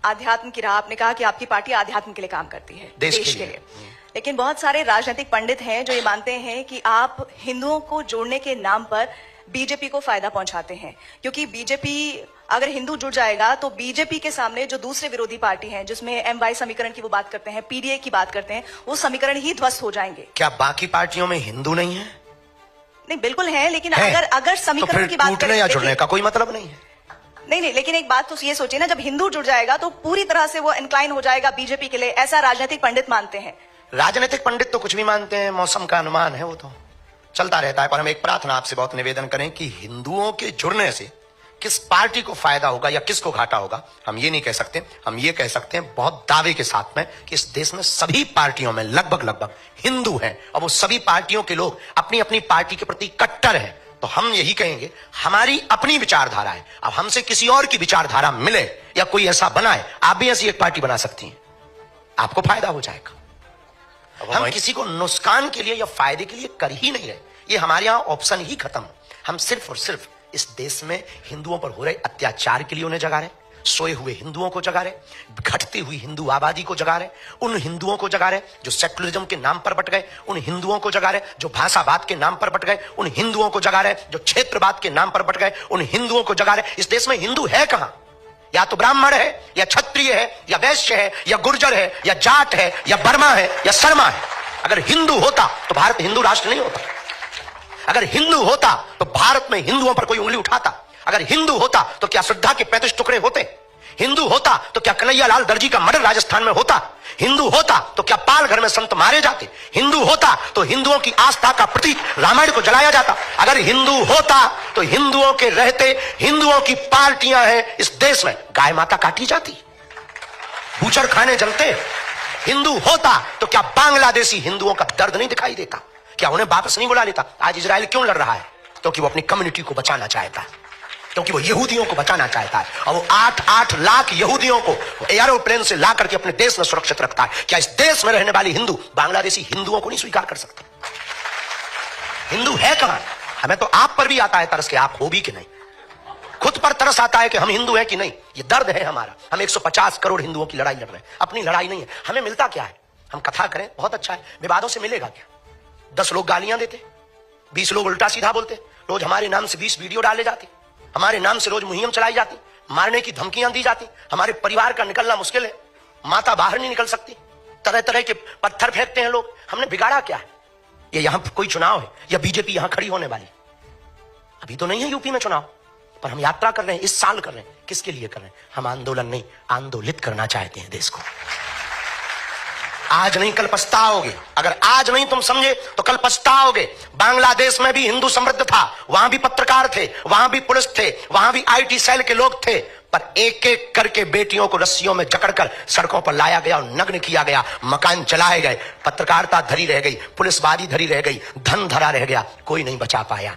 आध्यात्म की राह, आपने कहा कि आपकी पार्टी आध्यात्म के लिए काम करती है, देश के लिए। लेकिन बहुत सारे राजनीतिक पंडित हैं जो ये मानते हैं कि आप हिंदुओं को जोड़ने के नाम पर बीजेपी को फायदा पहुंचाते हैं, क्योंकि बीजेपी अगर हिंदू जुड़ जाएगा तो बीजेपी के सामने जो दूसरे विरोधी पार्टी हैं, जिसमें MY समीकरण की वो बात करते हैं, PDA की बात करते हैं, वो समीकरण ही ध्वस्त हो जाएंगे। क्या बाकी पार्टियों में हिंदू नहीं है? नहीं, बिल्कुल है, लेकिन अगर समीकरण तो की बात करें या जुड़ने का कोई मतलब नहीं है। नहीं, लेकिन एक बात तो ये सोचिए ना, जब हिंदू जुड़ जाएगा तो पूरी तरह से वो इंक्लाइन हो जाएगा बीजेपी के लिए, ऐसा राजनीतिक पंडित मानते हैं। राजनीतिक पंडित तो कुछ भी मानते हैं, मौसम का अनुमान है, वो तो चलता रहता है। पर हम एक प्रार्थना आपसे बहुत निवेदन करें कि हिंदुओं के जुड़ने से किस पार्टी को फायदा होगा या किसको घाटा होगा, हम ये नहीं कह सकते। हम ये कह सकते हैं बहुत दावे के साथ में कि इस देश में सभी पार्टियों में लगभग हिंदू हैं, और वो सभी पार्टियों के लोग अपनी अपनी पार्टी के प्रति कट्टर हैं। तो हम यही कहेंगे, हमारी अपनी विचारधारा है। अब हमसे किसी और की विचारधारा मिले या कोई ऐसा बनाए, आप भी ऐसी एक पार्टी बना सकती हैं, आपको फायदा हो जाएगा। हम किसी को नुकसान के लिए या फायदे के लिए कर ही नहीं रहे, ये हमारे यहां ऑप्शन ही खत्म। हम सिर्फ और सिर्फ इस देश में हिंदुओं पर हो रहे अत्याचार के लिए उन्हें जगा रहे, सोए हुए हिंदुओं को जगा रहे, घटती हुई हिंदू आबादी को जगा रहे, उन हिंदुओं को जगा रहे जो सेकुलरिज्म के नाम पर बट गए, उन हिंदुओं को जगा रहे जो भाषावाद के नाम पर बट गए, उन हिंदुओं को जगा रहे जो क्षेत्रवाद के नाम पर बट गए, उन हिंदुओं को जगा रहे। इस देश में हिंदू है कहां? या तो ब्राह्मण है, या क्षत्रिय है, या वैश्य है, या गुर्जर है, या जाट है, या बर्मा है, या शर्मा है। अगर हिंदू होता तो भारत हिंदू राष्ट्र नहीं होता। अगर हिंदू होता तो भारत में हिंदुओं पर कोई उंगली उठाता। अगर हिंदू होता तो क्या श्रद्धा के 35 टुकड़े होते? हिंदू होता तो क्या कन्हैयालाल दर्जी का मर्डर राजस्थान में होता? हिंदू होता तो क्या पाल घर में संत मारे जाते? हिंदू होता तो हिंदुओं की आस्था का प्रतीक रामायण को जलाया जाता। अगर हिंदू होता तो हिंदुओं के रहते हिंदुओं की पार्टियां हैं इस देश में, गाय माता काटी जाती, बूचड़ खाने जलते। हिंदू होता तो क्या बांग्लादेशी हिंदुओं का दर्द नहीं दिखाई देता? क्या उन्हें वापस नहीं बुला लेता? आज इजराइल क्यों लड़ रहा है? क्योंकि वो अपनी कम्युनिटी को बचाना चाहता है, क्योंकि वो यहूदियों को बचाना चाहता है, और वो 8-8 लाख यहूदियों को एरोप्लेन से ला करके अपने देश में सुरक्षित रखता है। क्या इस देश में रहने वाले हिंदू बांग्लादेशी हिंदुओं को नहीं स्वीकार कर सकते? हिंदू है कहां? हमें तो आप पर भी आता है तरस के, आप हो भी कि नहीं। खुद पर तरस आता है कि हम हिंदू हैं कि नहीं। ये दर्द है हमारा। हम 150 करोड़ हिंदुओं की लड़ाई लड़ रहे हैं, अपनी लड़ाई नहीं है। हमें मिलता क्या है? हम कथा करें, बहुत अच्छा है। विवादों से मिलेगा क्या? 10 लोग गालियां देते, 20 लोग उल्टा सीधा बोलते, रोज हमारे नाम से 20 वीडियो डाले जाते, हमारे नाम से रोज मुहिम चलाई जाती, मारने की धमकियां दी जाती, हमारे परिवार का निकलना मुश्किल है, माता बाहर नहीं निकल सकती, तरह तरह के पत्थर फेंकते हैं लोग। हमने बिगाड़ा क्या है? ये यहां कोई चुनाव है या बीजेपी यहां खड़ी होने वाली? अभी तो नहीं है यूपी में चुनाव, पर हम यात्रा कर रहे हैं, इस साल कर रहे हैं। किसके लिए कर रहे हैं? हम आंदोलन नहीं, आंदोलित करना चाहते हैं देश को। आज नहीं कल पछताओगे। अगर आज नहीं तुम समझे तो कल पछताओगे। बांग्लादेश में भी हिंदू समृद्ध था, वहां भी पत्रकार थे, वहां भी पुलिस थे, वहां भी IT सेल के लोग थे, पर एक एक करके बेटियों को रस्सियों में जकड़कर सड़कों पर लाया गया और नग्न किया गया, मकान जलाए गए, पत्रकारिता धरी रह गई, पुलिसवादी धरी रह गई, धन धरा रह गया, कोई नहीं बचा पाया।